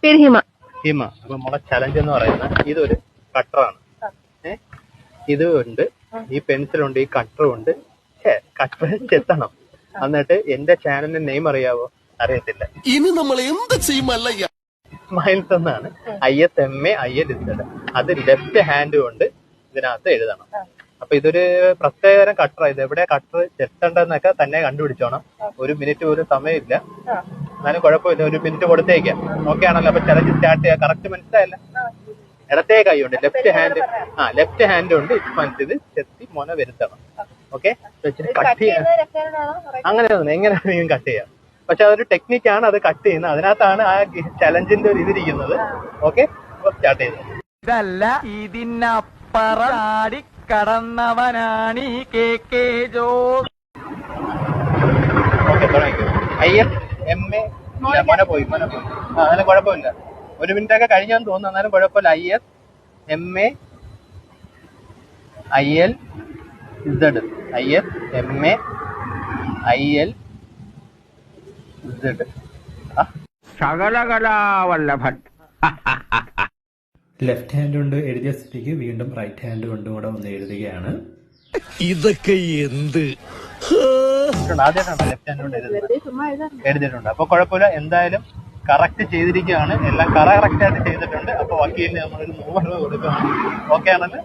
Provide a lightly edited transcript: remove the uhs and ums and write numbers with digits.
പേര് ഹിമ. ഹിമ. അപ്പൊ നമ്മളെ ചലഞ്ച് എന്ന് പറയുന്നത് ഇതൊരു കട്ടറാണ്. ഇത് ഉണ്ട്, ഈ പെൻസിലുണ്ട്, ഈ കട്ടറും ഉണ്ട്. കട്ടർ ചെത്തണം. എന്നിട്ട് എന്റെ ചാനലിന്റെ നെയിം അറിയാവോ? അറിയത്തില്ല. ഇനി നമ്മൾ എന്ത് ചെയ്യുമല്ല സ്മൈൽസ് എന്നാണ്. ISMAILZ. അത് ലെഫ്റ്റ് ഹാൻഡ് കൊണ്ട് ഇതിനകത്ത് എഴുതണം. അപ്പൊ ഇതൊരു പ്രത്യേകതരം കട്ടറാ. ഇത് എവിടെ കട്ടർ ചെത്തേണ്ടെന്നൊക്കെ തന്നെ കണ്ടുപിടിച്ചോണം. 1 മിനിറ്റ് പോലും സമയമില്ല. എന്നാലും കുഴപ്പമില്ല, 1 മിനിറ്റ് കൊടുത്തേക്കാം. ഓക്കെ ആണല്ലോ? അപ്പൊ ചലഞ്ച് സ്റ്റാർട്ട് ചെയ്യാം. കറക്റ്റ് മനസ്സിലായല്ല? ഇടത്തേ കൈ ഉണ്ട്, ലെഫ്റ്റ് ഹാൻഡ് കൊണ്ട് ഇത് ചെത്തി മോന വരുത്തണം. ഓക്കെ, കട്ട് ചെയ്യാം. അങ്ങനെ എങ്ങനെയാണെങ്കിലും കട്ട് ചെയ്യാം. പക്ഷെ അതൊരു ടെക്നിക്കാണ്, അത് കട്ട് ചെയ്യുന്നത്. അതിനകത്താണ് ആ ചലഞ്ചിന്റെ ഒരു ഇതിരിക്കുന്നത്. ഓക്കെ, അപ്പൊ സ്റ്റാർട്ട് ചെയ്തു. ഇതല്ല ഇതിനപ്പുറം കടന്നവനാണ് KK ജോസ്. ഓക്കെ, തുടങ്ങിക്കോ. ISMA. മോന പോയി. എന്നാലും കുഴപ്പമില്ല. 1 മിനിറ്റ് ഒക്കെ കഴിഞ്ഞാന്ന് തോന്നുന്നു. എന്നാലും കുഴപ്പമില്ല. ISMAILZ. ശകലകലാവല്ലഭൻ. ലെഫ്റ്റ് ഹാൻഡ് കൊണ്ട് എഴുതിയ സ്ഥിതിക്ക് വീണ്ടും റൈറ്റ് ഹാൻഡ് കൊണ്ടും കൂടെ ഒന്ന് എഴുതുകയാണ്. ഇതൊക്കെ എന്ത് ആദ്യമായിട്ടാണ് ലെഫ്റ്റ് ഹാൻഡ് കൊണ്ട് എഴുതിയിട്ടുണ്ട്. അപ്പൊ കുഴപ്പമില്ല, എന്തായാലും കറക്റ്റ് ചെയ്തിരിക്കുകയാണ്. എല്ലാം കറക്റ്റ് ആയിട്ട് ചെയ്തിട്ടുണ്ട്. അപ്പൊ വക്കീലിന് നമ്മളൊരു 100 കൊടുക്കണം. ഓക്കെ ആണല്ലോ?